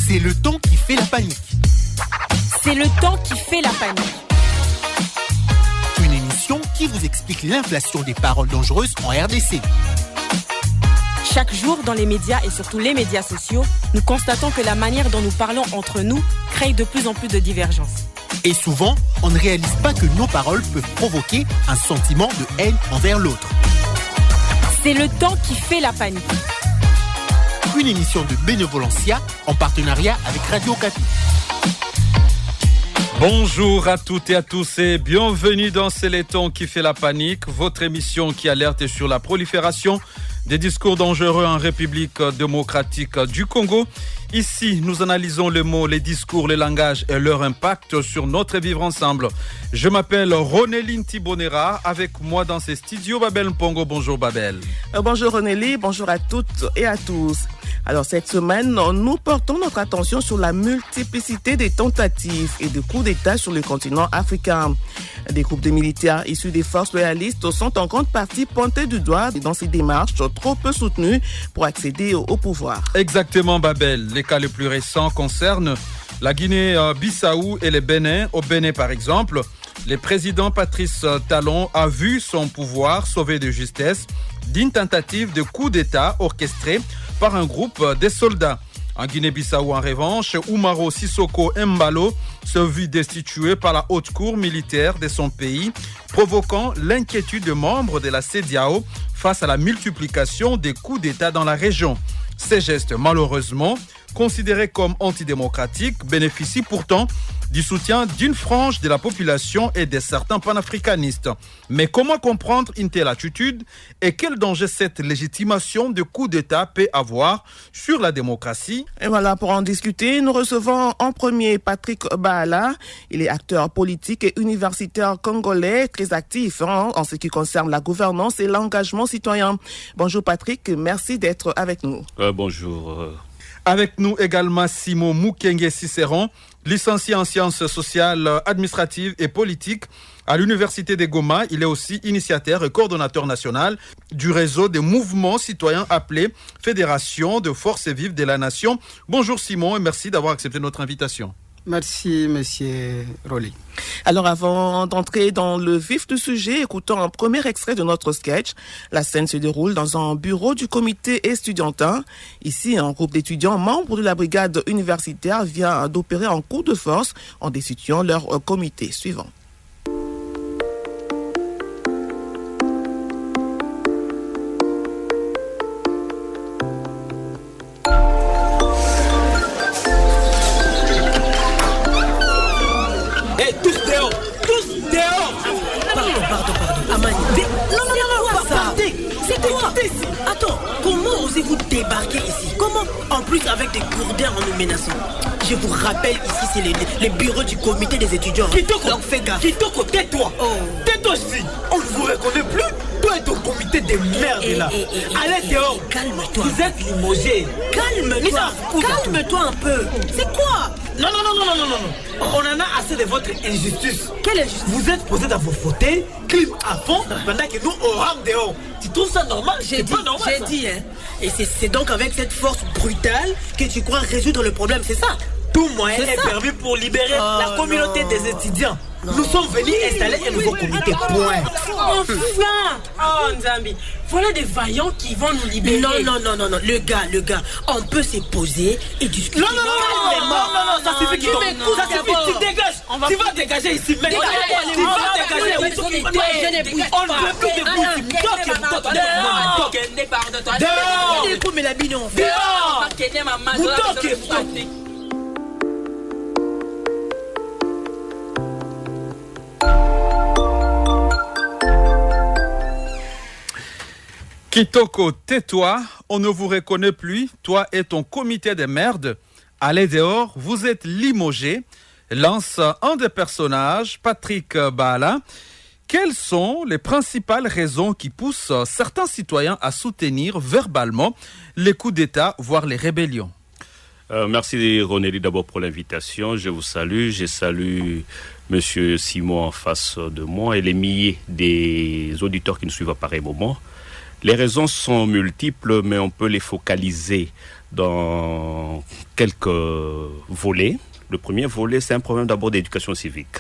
C'est le temps qui fait la panique. C'est le temps qui fait la panique. Une émission qui vous explique l'inflation des paroles dangereuses en RDC. Chaque jour, dans les médias et surtout les médias sociaux, nous constatons que la manière dont nous parlons entre nous crée de plus en plus de divergences. Et souvent, on ne réalise pas que nos paroles peuvent provoquer un sentiment de haine envers l'autre. C'est le temps qui fait la panique. Une émission de Bénévolencia en partenariat avec Radio Okapi. Bonjour à toutes et à tous et bienvenue dans C'est le temps qui fait la panique, votre émission qui alerte sur la prolifération des discours dangereux en République démocratique du Congo. Ici, nous analysons les mots, les discours, les langages et leur impact sur notre vivre ensemble. Je m'appelle Ronéline Thibonera, avec moi dans ces studios, Babel Mpongo. Bonjour Babel. Bonjour Ronélie, bonjour à toutes et à tous. Alors cette semaine, nous portons notre attention sur la multiplicité des tentatives et de coups d'État sur le continent africain. Des groupes de militaires issus des forces loyalistes sont en grande partie pointés du doigt dans ces démarches trop peu soutenues pour accéder au pouvoir. Exactement Babel. Les cas les plus récents concernent la Guinée-Bissau et le Bénin. Au Bénin par exemple, le président Patrice Talon a vu son pouvoir sauvé de justesse d'une tentative de coup d'État orchestrée par un groupe de soldats. En Guinée-Bissau, en revanche, Umaro Sissoko Embalo se vit destitué par la haute cour militaire de son pays, provoquant l'inquiétude des membres de la CEDEAO face à la multiplication des coups d'État dans la région. Ces gestes, malheureusement, considérés comme antidémocratiques, bénéficient pourtant du soutien d'une frange de la population et de certains panafricanistes. Mais comment comprendre une telle attitude et quel danger cette légitimation de coup d'État peut avoir sur la démocratie? Et voilà, pour en discuter, nous recevons en premier Patrick Baala. Il est acteur politique et universitaire congolais, très actif en ce qui concerne la gouvernance et l'engagement citoyen. Bonjour Patrick, merci d'être avec nous. Bonjour. Avec nous également Simon Mukenge Cicéron, licencié en sciences sociales, administratives et politiques à l'Université de Goma. Il est aussi initiateur et coordonnateur national du réseau des mouvements citoyens appelé Fédération de forces vives de la nation. Bonjour Simon et merci d'avoir accepté notre invitation. Merci, monsieur Rolly. Alors, avant d'entrer dans le vif du sujet, écoutons un premier extrait de notre sketch. La scène se déroule dans un bureau du comité estudiantin. Ici, un groupe d'étudiants membres de la brigade universitaire vient d'opérer un coup de force en destituant leur comité. Suivant. Attends, comment osez-vous débarquer ici? Comment? En plus avec des gourdins en nous menaçant. Je vous rappelle, ici c'est les bureaux du comité des étudiants. Kitoko, donc fais gaffe. Kitoko, tais-toi. Tais-toi ici. On ne vous reconnaît plus. Toi et ton comité de merde là. Allez dehors. Calme-toi. Vous êtes limogé. Calme-toi un peu. C'est quoi? Non. On en a assez de votre injustice. Quelle injustice? Vous êtes posé dans vos fauteuils, clim à fond, pendant que nous on rentre dehors. Tu trouves ça normal? J'ai dit, hein. Et c'est donc avec cette force brutale que tu crois résoudre le problème, c'est ça? Tout moyen est permis pour libérer la communauté des étudiants. Nous sommes venus installer un nouveau comité, point. Enfin! Oh Nzambi, voilà des vaillants qui vont nous libérer. Non, le gars, on peut se poser et discuter. Non, ça suffit qu'il ça suffit, tu dégages. Tu vas dégager ici maintenant. Tu vas dégager. On ne veut plus de vous. Dehors. Kitoko, tais-toi, on ne vous reconnaît plus, toi et ton comité de merde. Allez dehors, vous êtes limogé, lance un des personnages, Patrick Baala. Quelles sont les principales raisons qui poussent certains citoyens à soutenir verbalement les coups d'État, voire les rébellions? Merci Ronélie d'abord pour l'invitation. Je vous salue. Je salue Monsieur Simon en face de moi et les milliers des auditeurs qui nous suivent à pareil moment. Les raisons sont multiples, mais on peut les focaliser dans quelques volets. Le premier volet, c'est un problème d'abord d'éducation civique.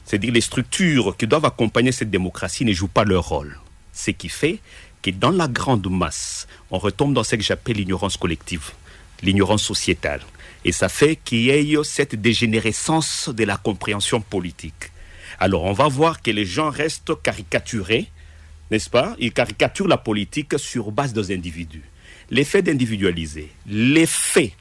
C'est-à-dire les structures qui doivent accompagner cette démocratie ne jouent pas leur rôle. Ce qui fait que dans la grande masse, on retombe dans ce que j'appelle l'ignorance collective, l'ignorance sociétale. Et ça fait qu'il y ait cette dégénérescence de la compréhension politique. Alors on va voir que les gens restent caricaturés, n'est-ce pas? Ils caricaturent la politique sur base des individus. L'effet d'individualiser, l'effet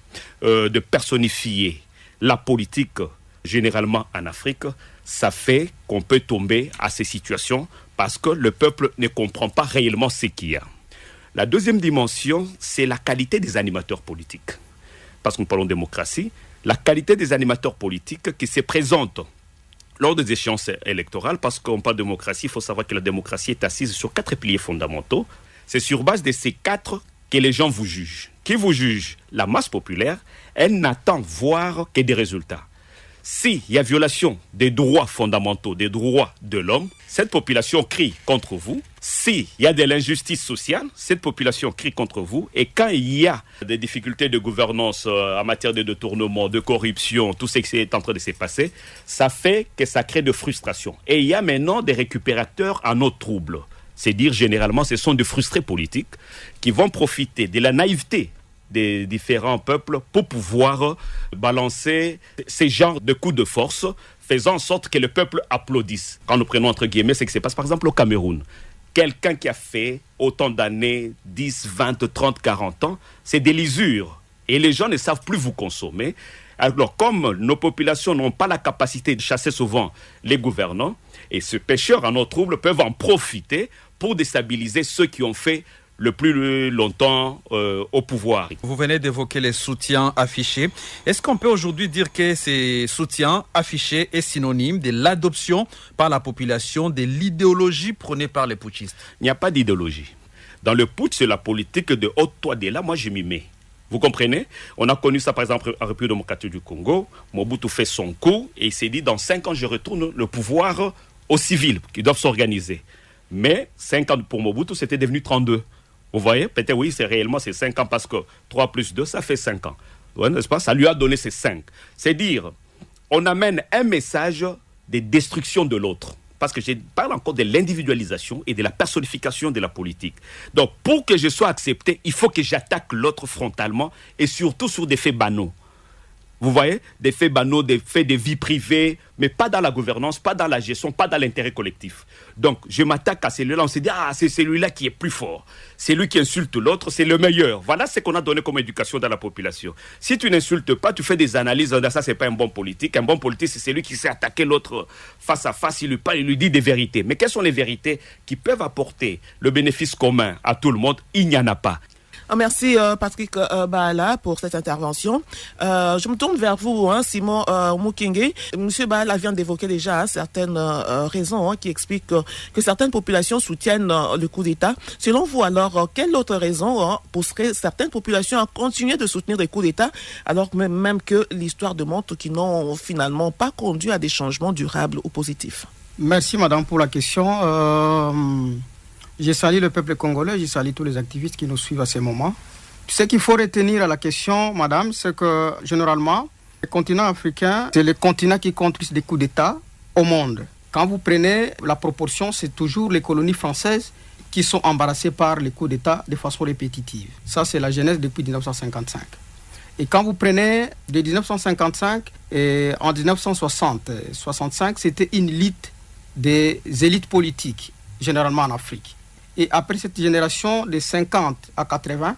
de personnifier la politique généralement en Afrique, ça fait qu'on peut tomber à ces situations parce que le peuple ne comprend pas réellement ce qu'il y a. La deuxième dimension, c'est la qualité des animateurs politiques. Parce que nous parlons de démocratie, la qualité des animateurs politiques qui se présentent lors des échéances électorales, parce qu'on parle de démocratie, il faut savoir que la démocratie est assise sur 4 piliers fondamentaux. C'est sur base de ces 4 que les gens vous jugent. Qui vous juge? La masse populaire, elle n'attend voir que des résultats. S'il y a violation des droits fondamentaux, des droits de l'homme, cette population crie contre vous. S'il y a de l'injustice sociale, cette population crie contre vous. Et quand il y a des difficultés de gouvernance en matière de détournement, de corruption, tout ce qui est en train de se passer, ça fait que ça crée de frustration. Et il y a maintenant des récupérateurs à nos troubles. C'est-à-dire, généralement, ce sont des frustrés politiques qui vont profiter de la naïveté des différents peuples pour pouvoir balancer ces genres de coups de force, faisant en sorte que le peuple applaudisse. Quand nous prenons entre guillemets ce qui se passe par exemple au Cameroun, quelqu'un qui a fait autant d'années, 10, 20, 30, 40 ans, c'est de l'usure. Et les gens ne savent plus vous consommer. Alors comme nos populations n'ont pas la capacité de chasser souvent les gouvernants, et ces pêcheurs en eau trouble peuvent en profiter pour déstabiliser ceux qui ont fait le plus longtemps au pouvoir. Vous venez d'évoquer les soutiens affichés. Est-ce qu'on peut aujourd'hui dire que ces soutiens affichés est synonyme de l'adoption par la population de l'idéologie prônée par les putschistes? Il n'y a pas d'idéologie. Dans le putsch, c'est la politique de haute toi de là, moi je m'y mets. Vous comprenez? On a connu ça par exemple en République démocratique du Congo. Mobutu fait son coup et il s'est dit dans 5 ans je retourne le pouvoir aux civils qui doivent s'organiser. Mais 5 ans pour Mobutu, c'était devenu 32. Vous voyez, peut-être oui, c'est 5 ans parce que 3 plus 2, ça fait 5 ans. Ouais, n'est-ce pas? Ça lui a donné ces 5. C'est dire, on amène un message de destruction de l'autre. Parce que je parle encore de l'individualisation et de la personnification de la politique. Donc, pour que je sois accepté, il faut que j'attaque l'autre frontalement et surtout sur des faits banaux. Vous voyez, des faits banaux, des faits de vie privée, mais pas dans la gouvernance, pas dans la gestion, pas dans l'intérêt collectif. Donc, je m'attaque à celui-là, on se dit, ah, c'est celui-là qui est plus fort. C'est lui qui insulte l'autre, c'est le meilleur. Voilà ce qu'on a donné comme éducation dans la population. Si tu n'insultes pas, tu fais des analyses, ça, c'est pas un bon politique. Un bon politique, c'est celui qui sait attaquer l'autre face à face, il lui parle, il lui dit des vérités. Mais quelles sont les vérités qui peuvent apporter le bénéfice commun à tout le monde? Il n'y en a pas. Merci Patrick Baala pour cette intervention. Je me tourne vers vous, Simon Mukinge. Monsieur Baala vient d'évoquer déjà certaines raisons qui expliquent que certaines populations soutiennent le coup d'État. Selon vous, alors, quelle autre raison pousserait certaines populations à continuer de soutenir des coups d'État alors même que l'histoire démontre qu'ils n'ont finalement pas conduit à des changements durables ou positifs? Merci madame pour la question. Je salue le peuple congolais, je salue tous les activistes qui nous suivent à ce moment. Ce qu'il faut retenir à la question, madame, c'est que généralement, le continent africain, c'est le continent qui compte plus des coups d'État au monde. Quand vous prenez la proportion, c'est toujours les colonies françaises qui sont embarrassées par les coups d'État de façon répétitive. Ça, c'est la genèse depuis 1955. Et quand vous prenez de 1955 et en 1960-65, c'était une élite des élites politiques, généralement en Afrique. Et après cette génération de 50 à 80,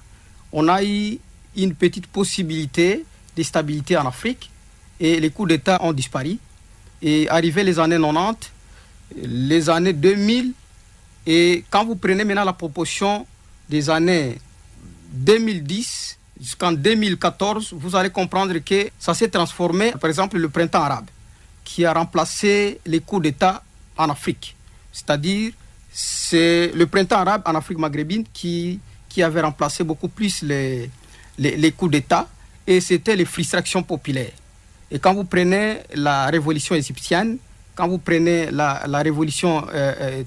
on a eu une petite possibilité de stabilité en Afrique et les coups d'État ont disparu. Et arrivé les années 90, les années 2000, et quand vous prenez maintenant la proportion des années 2010 jusqu'en 2014, vous allez comprendre que ça s'est transformé, par exemple, le printemps arabe, qui a remplacé les coups d'État en Afrique. C'est-à-dire, c'est le printemps arabe en Afrique maghrébine qui avait remplacé beaucoup plus les coups d'État, et c'était les frustrations populaires. Et quand vous prenez la révolution égyptienne, quand vous prenez la révolution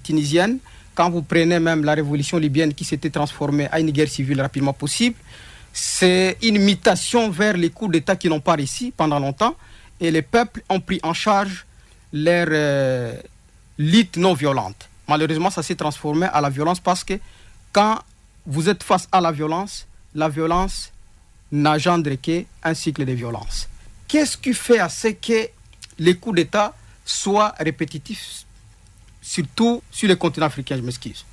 tunisienne, quand vous prenez même la révolution libyenne qui s'était transformée en une guerre civile rapidement possible, c'est une mutation vers les coups d'État qui n'ont pas réussi pendant longtemps et les peuples ont pris en charge leur lutte non violente. Malheureusement, ça s'est transformé à la violence parce que quand vous êtes face à la violence n'engendre qu'un cycle de violence. Qu'est-ce qui fait à ce que les coups d'État soient répétitifs, surtout sur le continent africain, je m'excuse.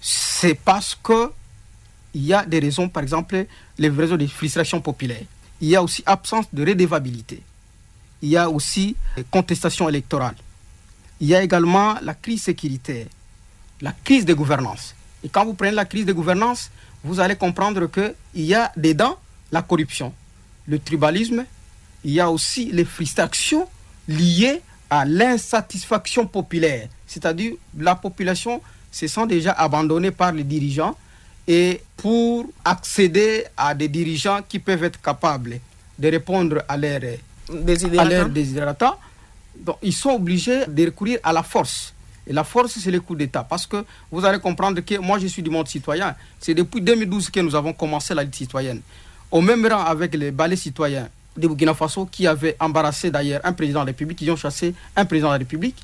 C'est parce qu'il y a des raisons, par exemple, les raisons de frustration populaire. Il y a aussi absence de redevabilité. Il y a aussi contestation électorale. Il y a également la crise sécuritaire, la crise de gouvernance. Et quand vous prenez la crise de gouvernance, vous allez comprendre qu'il y a dedans la corruption, le tribalisme, il y a aussi les frustrations liées à l'insatisfaction populaire. C'est-à-dire la population se sent déjà abandonnée par les dirigeants et pour accéder à des dirigeants qui peuvent être capables de répondre à leurs desiderata, donc ils sont obligés de recourir à la force. Et la force, c'est le coup d'État. Parce que vous allez comprendre que moi, je suis du monde citoyen. C'est depuis 2012 que nous avons commencé la lutte citoyenne. Au même rang avec les ballets citoyens de Burkina Faso qui avaient embarrassé d'ailleurs un président de la République, qui ont chassé un président de la République.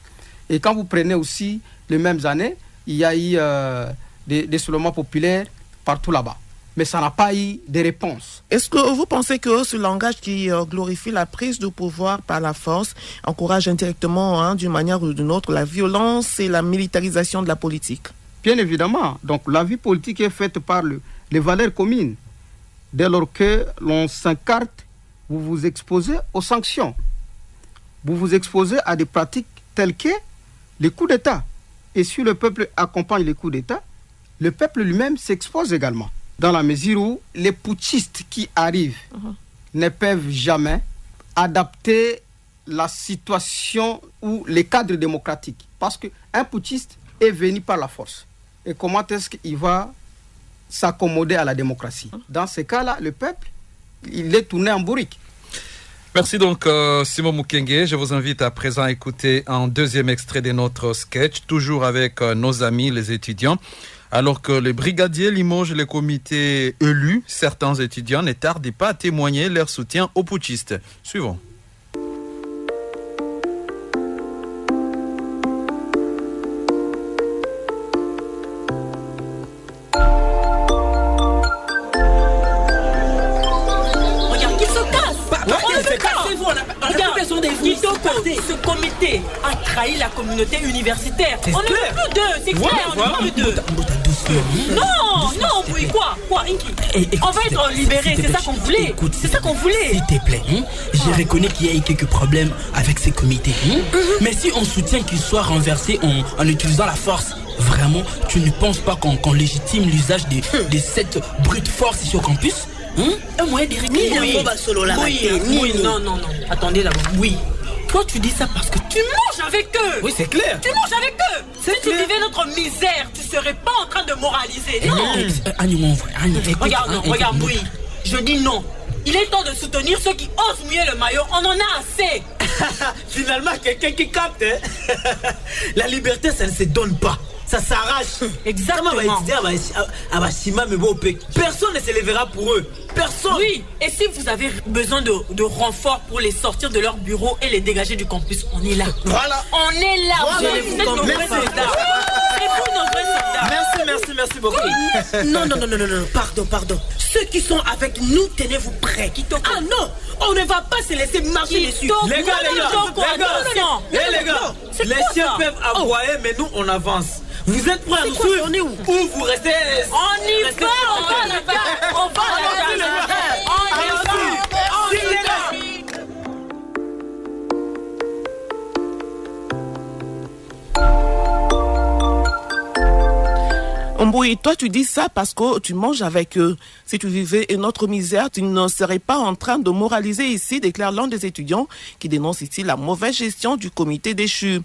Et quand vous prenez aussi les mêmes années, il y a eu des soulèvements populaires partout là-bas. Mais ça n'a pas eu de réponse. Est-ce que vous pensez que ce langage qui glorifie la prise de pouvoir par la force encourage indirectement, d'une manière ou d'une autre, la violence et la militarisation de la politique? Bien évidemment. Donc la vie politique est faite par les valeurs communes. Dès lors que l'on s'encarte, vous vous exposez aux sanctions. Vous vous exposez à des pratiques telles que les coups d'État. Et si le peuple accompagne les coups d'État, le peuple lui-même s'expose également. Dans la mesure où les putschistes qui arrivent ne peuvent jamais adapter la situation ou les cadres démocratiques. Parce qu'un putschiste est venu par la force. Et comment est-ce qu'il va s'accommoder à la démocratie? Dans ces cas-là, le peuple, il est tourné en bourrique. Merci donc Simon Mukenge. Je vous invite à présent à écouter un deuxième extrait de notre sketch, toujours avec nos amis les étudiants. Alors que les brigadiers limogent les comités élus, certains étudiants ne tardent pas à témoigner leur soutien aux putschistes. Suivons. Ce comité a trahi la communauté universitaire. On ne veut plus d'eux, c'est clair, on ne veut plus d'eux. Non, oui, quoi, Inki? On va être libérés, c'est ça qu'on voulait. C'est ça qu'on voulait. S'il te plaît, je reconnais qu'il y a eu quelques problèmes avec ces comités. Mais si on soutient qu'ils soient renversés en utilisant la force, vraiment, tu ne penses pas qu'on légitime l'usage de cette brute force ici au campus? Un moyen de régler Oui, non. Attendez d'abord. Oui. Toi, tu dis ça parce que tu manges avec eux. Oui, c'est clair. Tu manges avec eux. Si tu vivais notre misère, tu serais pas en train de moraliser. Non. Regarde, oui. Je dis non. Il est temps de soutenir ceux qui osent mouiller le maillot. On en a assez. Finalement, quelqu'un qui capte. La liberté, ça ne se donne pas. Ça s'arrache. Exactement. Personne ne se lèvera pour eux. Personne. Oui. Et si vous avez besoin de renforts pour les sortir de leur bureau et les dégager du campus, on est là. Voilà. On est là. Voilà. Vous êtes nos vrais soldats. C'est vous nos vrais soldats. Merci beaucoup. Oui. Non. Pardon. Ceux qui sont avec nous, tenez-vous prêts. Ah non, on ne va pas se laisser marcher dessus. Les gars. Les chiens peuvent aboyer, mais nous, on avance. Vous êtes prêts à nous suivre ou vous restez... On y va. Mboui, toi tu dis ça parce que tu manges avec eux. Si tu vivais une autre misère, tu ne serais pas en train de moraliser ici, déclare l'un des étudiants qui dénonce ici la mauvaise gestion du comité déchu.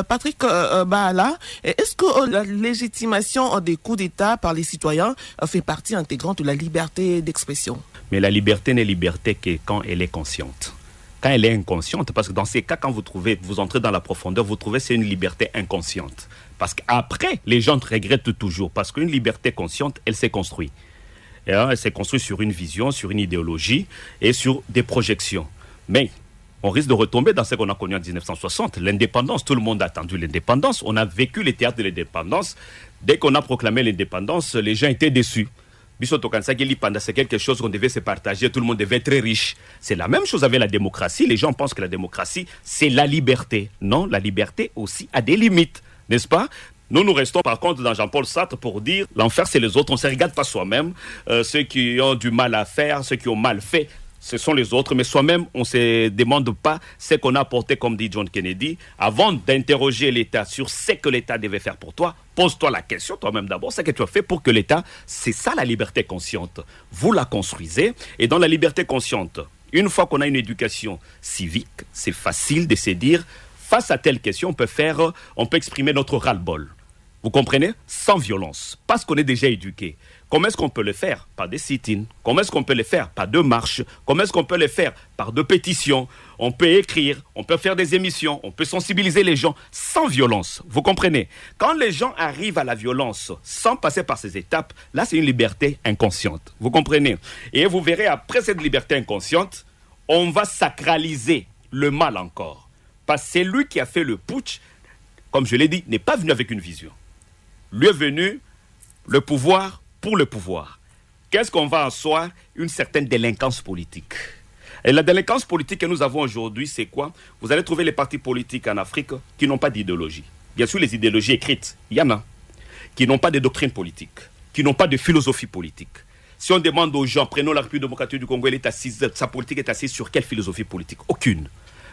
Patrick Baala, est-ce que la légitimation des coups d'État par les citoyens fait partie intégrante de la liberté d'expression? Mais la liberté n'est liberté que quand elle est consciente. Quand elle est inconsciente, parce que dans ces cas, quand vous entrez dans la profondeur, vous trouvez que c'est une liberté inconsciente. Parce qu'après, les gens regrettent toujours, parce qu'une liberté consciente, elle s'est construite. Elle s'est construite sur une vision, sur une idéologie et sur des projections. Mais on risque de retomber dans ce qu'on a connu en 1960. L'indépendance, tout le monde a attendu l'indépendance. On a vécu les théâtres de l'indépendance. Dès qu'on a proclamé l'indépendance, les gens étaient déçus. C'est quelque chose qu'on devait se partager, tout le monde devait être très riche. C'est la même chose avec la démocratie. Les gens pensent que la démocratie, c'est la liberté. Non, la liberté aussi a des limites, n'est-ce pas ? Nous restons par contre dans Jean-Paul Sartre pour dire l'enfer c'est les autres, on ne se regarde pas soi-même. Ceux qui ont du mal à faire, ceux qui ont mal fait, ce sont les autres, mais soi-même, on ne se demande pas ce qu'on a apporté, comme dit John Kennedy. Avant d'interroger l'État sur ce que l'État devait faire pour toi, pose-toi la question toi-même d'abord, ce que tu as fait pour que l'État, c'est ça la liberté consciente. Vous la construisez, et dans la liberté consciente, une fois qu'on a une éducation civique, c'est facile de se dire, face à telle question, on peut exprimer notre ras-le-bol. Vous comprenez ? Sans violence, parce qu'on est déjà éduqué. Comment est-ce qu'on peut le faire ? Par des sit-ins. Comment est-ce qu'on peut le faire ? Par de marches. Comment est-ce qu'on peut le faire ? Par de pétitions. On peut écrire, on peut faire des émissions, on peut sensibiliser les gens sans violence. Vous comprenez ? Quand les gens arrivent à la violence sans passer par ces étapes, là c'est une liberté inconsciente. Vous comprenez ? Et vous verrez, après cette liberté inconsciente, on va sacraliser le mal encore. Parce que c'est lui qui a fait le putsch, comme je l'ai dit, n'est pas venu avec une vision. Lui est venu le pouvoir pour le pouvoir. Qu'est-ce qu'on va en soi ? Une certaine délinquance politique. Et la délinquance politique que nous avons aujourd'hui, c'est quoi ? Vous allez trouver les partis politiques en Afrique qui n'ont pas d'idéologie. Bien sûr, les idéologies écrites, il y en a. Qui n'ont pas de doctrine politique, qui n'ont pas de philosophie politique. Si on demande aux gens, prenons la République démocratique du Congo, sa politique est assise sur quelle philosophie politique ? Aucune.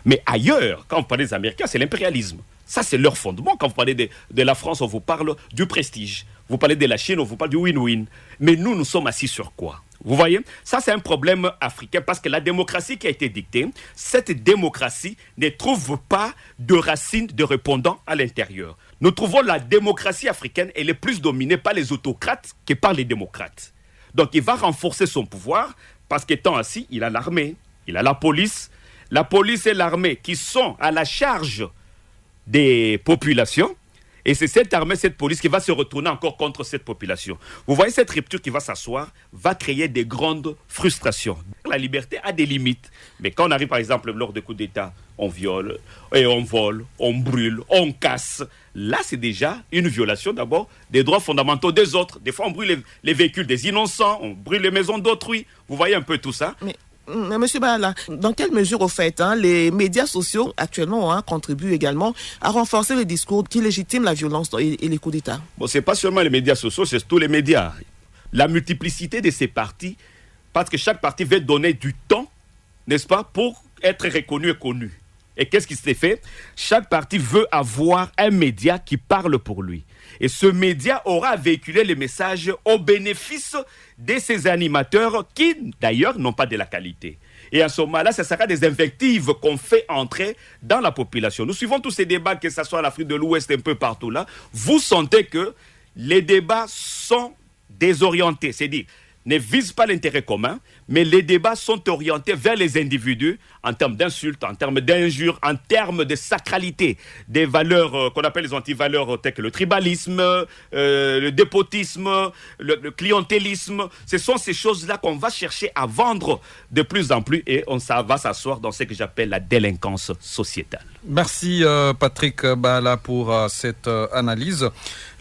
Mais ailleurs, quand vous parlez des Américains, c'est l'impérialisme. Ça, c'est leur fondement. Quand vous parlez de la France, on vous parle du prestige. Vous parlez de la Chine, on vous parle du win-win. Mais nous sommes assis sur quoi ? Vous voyez ? Ça, c'est un problème africain parce que la démocratie qui a été dictée, cette démocratie ne trouve pas de racines de répondants à l'intérieur. Nous trouvons la démocratie africaine, elle est plus dominée par les autocrates que par les démocrates. Donc, il va renforcer son pouvoir parce qu'étant assis, il a l'armée, il a la police. La police et l'armée qui sont à la charge des populations. Et c'est cette armée, cette police qui va se retourner encore contre cette population. Vous voyez, cette rupture qui va s'asseoir va créer des grandes frustrations. La liberté a des limites. Mais quand on arrive, par exemple, lors des coups d'État, on viole, et on vole, on brûle, on casse. Là, c'est déjà une violation d'abord des droits fondamentaux des autres. Des fois, on brûle les véhicules des innocents, on brûle les maisons d'autrui. Vous voyez un peu tout ça ? Mais Monsieur Bala, dans quelle mesure, au fait, les médias sociaux actuellement contribuent également à renforcer les discours qui légitiment la violence et les coups d'État ? Bon, c'est pas seulement les médias sociaux, c'est tous les médias. La multiplicité de ces partis, parce que chaque parti veut donner du temps, n'est-ce pas, pour être reconnu et connu. Et qu'est-ce qui s'est fait ? Chaque parti veut avoir un média qui parle pour lui. Et ce média aura véhiculé les messages au bénéfice de ces animateurs qui, d'ailleurs, n'ont pas de la qualité. Et à ce moment-là, ce sera des invectives qu'on fait entrer dans la population. Nous suivons tous ces débats, que ce soit en Afrique de l'Ouest, un peu partout là. Vous sentez que les débats sont désorientés, c'est-à-dire ne visent pas l'intérêt commun, mais les débats sont orientés vers les individus en termes d'insultes, en termes d'injures, en termes de sacralité, des valeurs qu'on appelle les antivaleurs telles que le tribalisme, le dépotisme, le clientélisme. Ce sont ces choses-là qu'on va chercher à vendre de plus en plus et ça va s'asseoir dans ce que j'appelle la délinquance sociétale. Merci Patrick Bala pour cette analyse.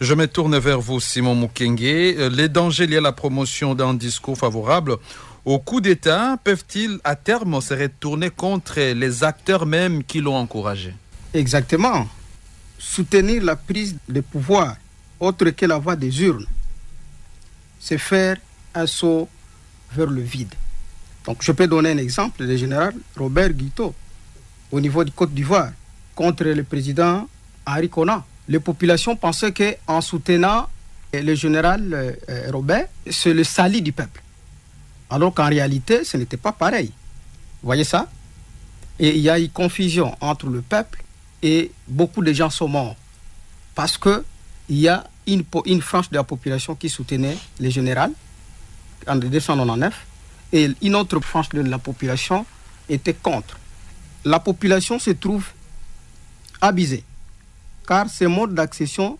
Je me tourne vers vous, Simon Mukenge. Les dangers liés à la promotion d'un discours favorable au coup d'État peuvent-ils à terme se retourner contre les acteurs même qui l'ont encouragé ? Exactement. Soutenir la prise de pouvoir autre que la voie des urnes, c'est faire un saut vers le vide. Donc je peux donner un exemple, le général Robert Guiteau, au niveau de Côte d'Ivoire, contre le président Henri Konan. Les populations pensaient qu'en soutenant le général Robert, c'est le salut du peuple. Alors qu'en réalité, ce n'était pas pareil. Vous voyez ça ? Et il y a eu confusion entre le peuple et beaucoup de gens sont morts. Parce qu'il y a une frange de la population qui soutenait le général en 1999 et une autre frange de la population était contre. La population se trouve abusée, car ce mode d'accession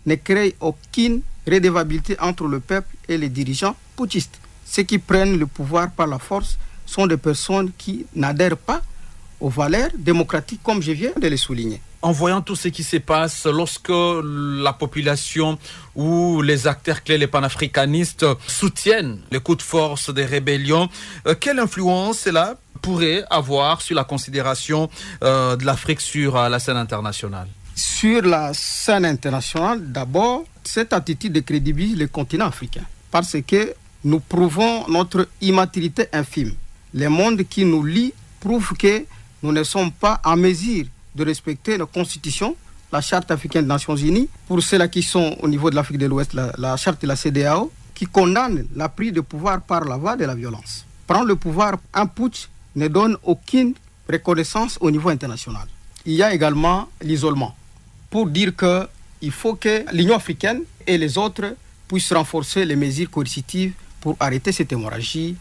ne crée aucune redevabilité entre le peuple et les dirigeants putschistes. ceux qui prennent le pouvoir par la force sont des personnes qui n'adhèrent pas aux valeurs démocratiques, comme je viens de les souligner. En voyant tout ce qui se passe, lorsque la population ou les acteurs clés, les panafricanistes, soutiennent les coups de force des rébellions, quelle influence cela pourrait avoir sur la considération de l'Afrique sur la scène internationale? Sur la scène internationale, d'abord, cette attitude décrédibilise le continent africain parce que nous prouvons notre immaturité infime. Le monde qui nous lie prouve que nous ne sommes pas en mesure de respecter la Constitution, la Charte africaine des Nations Unies, pour ceux-là qui sont au niveau de l'Afrique de l'Ouest, la Charte de la CEDEAO, qui condamne la prise de pouvoir par la voie de la violence. Prendre le pouvoir en putsch ne donne aucune reconnaissance au niveau international. Il y a également l'isolement, pour dire qu'il faut que l'Union africaine et les autres puissent renforcer les mesures coercitives pour arrêter cette hémorragie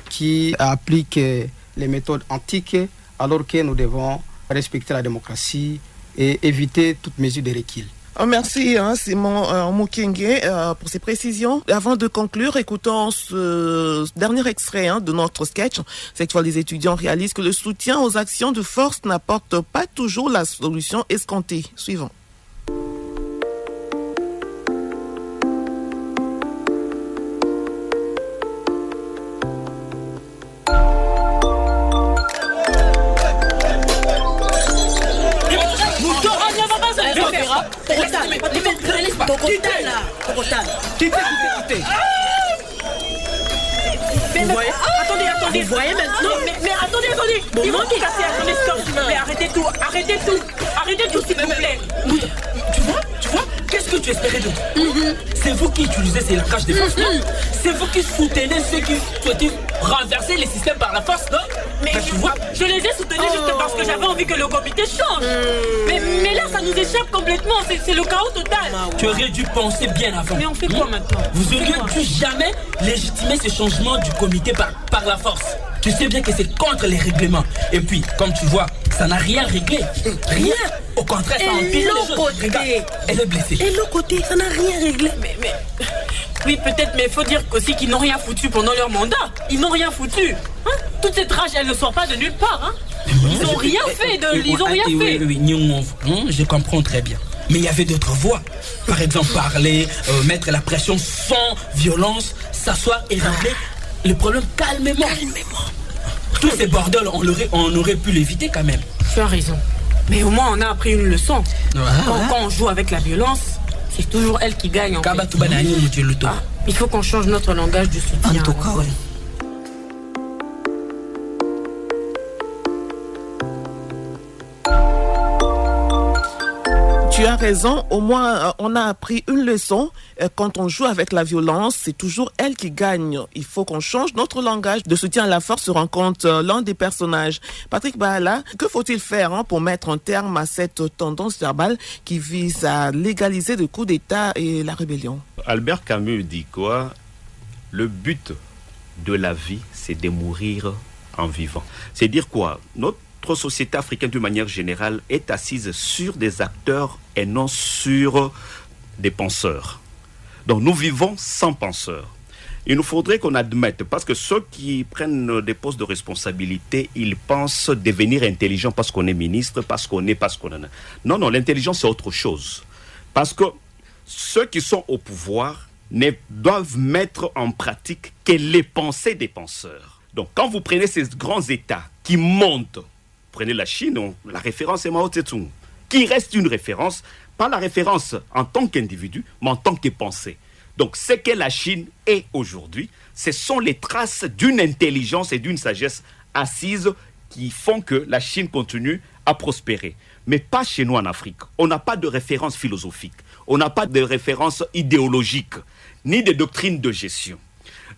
qui applique les méthodes antiques, alors que nous devons respecter la démocratie et éviter toute mesure de recul. Merci Simon Mukenge pour ces précisions. Avant de conclure, écoutons ce dernier extrait de notre sketch. Cette fois, les étudiants réalisent que le soutien aux actions de force n'apporte pas toujours la solution escomptée. Suivant. Attendez. Vous voyez maintenant? Mais attendez. Ils vont tout casser. Attendez, stop, s'il vous plaît. Arrêtez tout, s'il vous plaît. Tu vois? Qu'est-ce que tu espérais de C'est vous qui utilisez ces langages de force, non? C'est vous qui soutenez ceux qui souhaitaient renverser les systèmes par la force, non? Mais tu vois, je les ai soutenus juste parce que j'avais envie que le comité change. Mais là, ça nous échappe complètement. C'est le chaos total. Tu aurais dû penser bien avant. Mais on fait quoi maintenant? Vous auriez dû jamais légitimer ce changement du comité par la force. Tu sais bien que c'est contre les règlements. Et puis, comme tu vois, ça n'a rien réglé. Rien. Au contraire, ça empire les choses. Regarde, elle est blessée. Et l'autre côté, ça n'a rien réglé. Mais... Oui, peut-être, mais il faut dire aussi qu'ils n'ont rien foutu pendant leur mandat. Ils n'ont rien foutu. Toute cette rage, elle ne sort pas de nulle part. Ils n'ont rien fait. Ils n'ont rien fait. Oui, je comprends très bien. Mais il y avait d'autres voies. Par exemple, parler, mettre la pression sans violence, s'asseoir et régler le problème calmement. Tous ces bordels, on aurait pu l'éviter quand même. Tu as raison. Mais au moins, on a appris une leçon. Quand on joue avec la violence, c'est toujours elle qui gagne. Il faut qu'on change notre langage du soutien. En tout cas, oui. Tu as raison, au moins on a appris une leçon. Quand on joue avec la violence, c'est toujours elle qui gagne. Il faut qu'on change notre langage de soutien à la force, se rend compte l'un des personnages. Patrick Bahala, que faut-il faire pour mettre un terme à cette tendance verbale qui vise à légaliser le coup d'État et la rébellion? Albert Camus dit quoi? Le but de la vie, c'est de mourir en vivant. C'est dire quoi? Notre société africaine, d'une manière générale, est assise sur des acteurs et non sur des penseurs. Donc nous vivons sans penseurs. Il nous faudrait qu'on admette, parce que ceux qui prennent des postes de responsabilité, ils pensent devenir intelligents parce qu'on est ministre, parce qu'on est... Non, l'intelligence c'est autre chose. Parce que ceux qui sont au pouvoir ne doivent mettre en pratique que les pensées des penseurs. Donc quand vous prenez ces grands États qui montent, prenez la Chine, la référence est Mao Tse-tung, qui reste une référence, pas la référence en tant qu'individu, mais en tant que pensée. Donc, ce que la Chine est aujourd'hui, ce sont les traces d'une intelligence et d'une sagesse assise qui font que la Chine continue à prospérer. Mais pas chez nous en Afrique. On n'a pas de référence philosophique, on n'a pas de référence idéologique, ni de doctrine de gestion.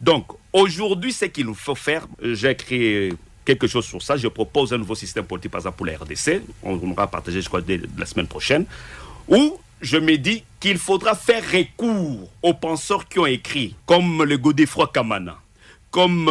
Donc, aujourd'hui, ce qu'il nous faut faire, j'ai créé quelque chose sur ça. Je propose un nouveau système politique, par exemple, pour la RDC. On va partager, je crois, dès la semaine prochaine. Où je me dis qu'il faudra faire recours aux penseurs qui ont écrit, comme le Godefroy Kamana, comme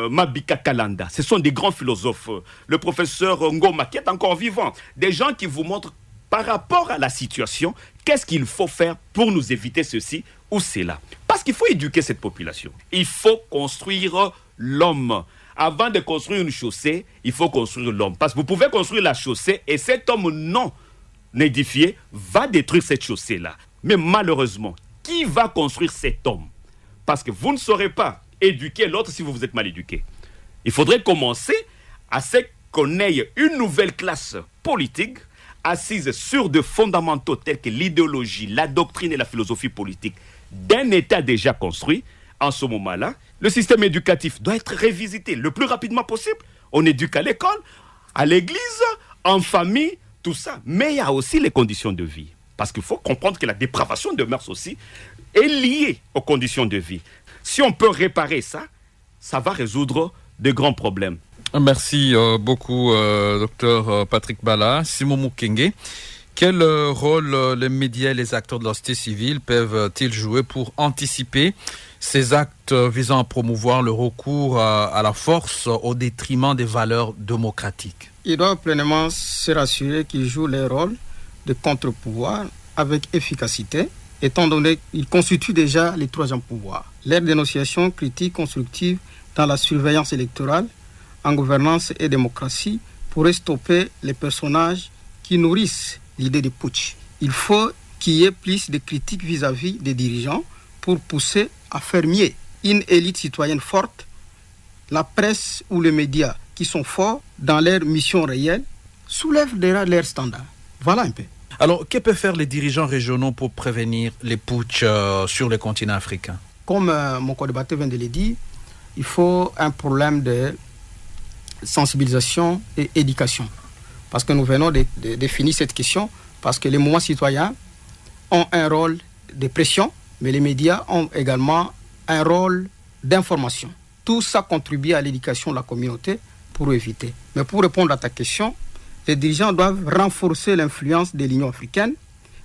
Mabika Kalanda. Ce sont des grands philosophes. Le professeur Ngoma, qui est encore vivant. Des gens qui vous montrent, par rapport à la situation, qu'est-ce qu'il faut faire pour nous éviter ceci ou cela. Parce qu'il faut éduquer cette population. Il faut construire l'homme. Avant de construire une chaussée, il faut construire l'homme. Parce que vous pouvez construire la chaussée et cet homme non édifié va détruire cette chaussée-là. Mais malheureusement, qui va construire cet homme? Parce que vous ne saurez pas éduquer l'autre si vous êtes mal éduqué. Il faudrait commencer à ce qu'on ait une nouvelle classe politique assise sur des fondamentaux tels que l'idéologie, la doctrine et la philosophie politique d'un État déjà construit. En ce moment-là, le système éducatif doit être révisité le plus rapidement possible. On éduque à l'école, à l'église, en famille, tout ça. Mais il y a aussi les conditions de vie. Parce qu'il faut comprendre que la dépravation de mœurs aussi est liée aux conditions de vie. Si on peut réparer ça, ça va résoudre de grands problèmes. Merci beaucoup, docteur Patrick Bala. Simon Mukenge, quel rôle les médias et les acteurs de la société civile peuvent-ils jouer pour anticiper ces actes visant à promouvoir le recours à la force au détriment des valeurs démocratiques? Ils doivent pleinement se rassurer qu'ils jouent leur rôle de contre-pouvoir avec efficacité, étant donné qu'ils constituent déjà les troisième pouvoir. Leur dénonciation critique constructive dans la surveillance électorale, en gouvernance et démocratie, pourrait stopper les personnages qui nourrissent l'idée de putsch. Il faut qu'il y ait plus de critiques vis-à-vis des dirigeants pour pousser à faire mieux. Une élite citoyenne forte, la presse ou les médias qui sont forts dans leur mission réelle, soulèvent déjà leurs standards. Voilà un peu. Alors, que peuvent faire les dirigeants régionaux pour prévenir les putschs sur le continent africain? Comme mon co-débatteur vient de le dire, il faut un problème de sensibilisation et éducation. Parce que nous venons de définir cette question, parce que les mouvements citoyens ont un rôle de pression, mais les médias ont également un rôle d'information. Tout ça contribue à l'éducation de la communauté pour éviter. Mais pour répondre à ta question, les dirigeants doivent renforcer l'influence de l'Union africaine,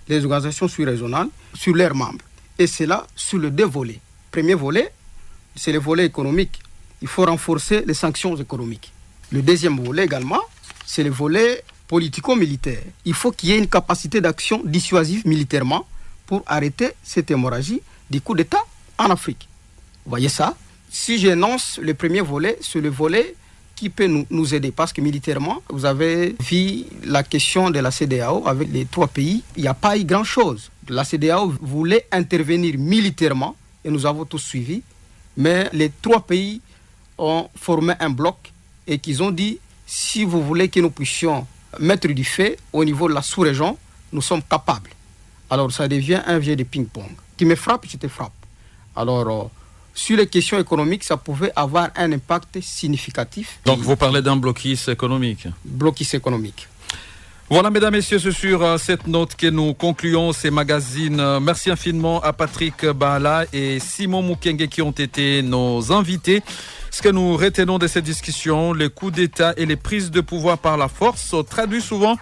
les organisations sous-régionales, sur leurs membres. Et c'est là sur le deux volets. Premier volet, c'est le volet économique. Il faut renforcer les sanctions économiques. Le deuxième volet également, c'est le volet politico-militaire. Il faut qu'il y ait une capacité d'action dissuasive militairement pour arrêter cette hémorragie du coup d'État en Afrique. Vous voyez ça? Si j'énonce le premier volet, c'est le volet qui peut nous aider. Parce que militairement, vous avez vu la question de la CEDEAO avec les trois pays. Il n'y a pas eu grand-chose. La CEDEAO voulait intervenir militairement et nous avons tous suivi. Mais les trois pays ont formé un bloc et qu'ils ont dit, si vous voulez que nous puissions mettre du fait au niveau de la sous-région, nous sommes capables. Alors ça devient un jeu de ping-pong. Tu me frappes, je te frappe. Alors, sur les questions économiques, ça pouvait avoir un impact significatif. Donc vous parlez d'un blocus économique. Blocus économique. Voilà, mesdames, messieurs, c'est sur cette note que nous concluons ces magazines. Merci infiniment à Patrick Bala et Simon Mukenge qui ont été nos invités. Ce que nous retenons de cette discussion, les coups d'État et les prises de pouvoir par la force traduisent souvent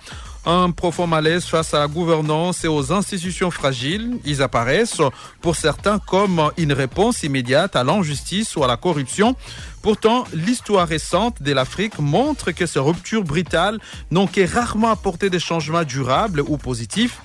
un profond malaise face à la gouvernance et aux institutions fragiles. Ils apparaissent pour certains comme une réponse immédiate à l'injustice ou à la corruption. Pourtant, l'histoire récente de l'Afrique montre que ces ruptures brutales n'ont que rarement apporté des changements durables ou positifs.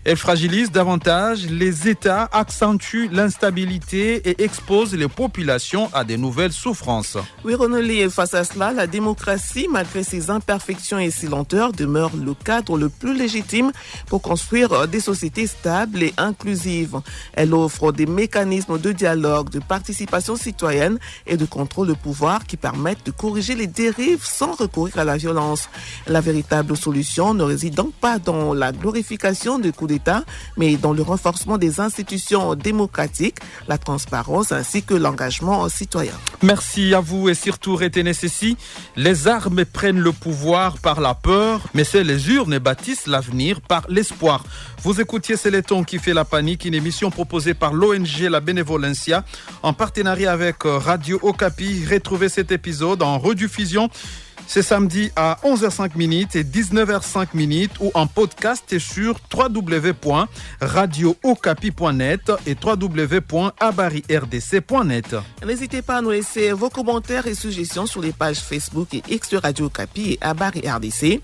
Elles fragilisent davantage les États, accentuent l'instabilité et exposent les populations à de nouvelles souffrances. Oui, Renoli, face à cela, la démocratie, malgré ses imperfections et ses lenteurs, demeure le cadre le plus légitime pour construire des sociétés stables et inclusives. Elle offre des mécanismes de dialogue, de participation citoyenne et de contrôle de pouvoir qui permettent de corriger les dérives sans recourir à la violence. La véritable solution ne réside donc pas dans la glorification des coups d'État, mais dans le renforcement des institutions démocratiques, la transparence ainsi que l'engagement citoyen. Merci à vous et surtout retenez ceci, les armes prennent le pouvoir par la peur, mais c'est les urnes bâtissent l'avenir par l'espoir. Vous écoutiez C'est le ton qui fait la panique, une émission proposée par l'ONG La Benevolencia en partenariat avec Radio Okapi. Retrouvez cet épisode en rediffusion. C'est samedi à 11h05 et 19h05 ou en podcast sur www.radiookapi.net et www.abarirdc.net. N'hésitez pas à nous laisser vos commentaires et suggestions sur les pages Facebook et X de Radio Okapi et Abari RDC.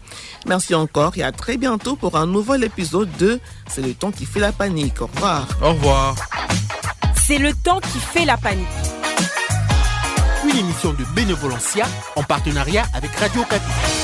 Merci encore et à très bientôt pour un nouvel épisode de C'est le ton qui fait la panique. Au revoir. Au revoir. C'est le temps qui fait la panique. Une émission de Bénévolencia en partenariat avec Radio Okapi.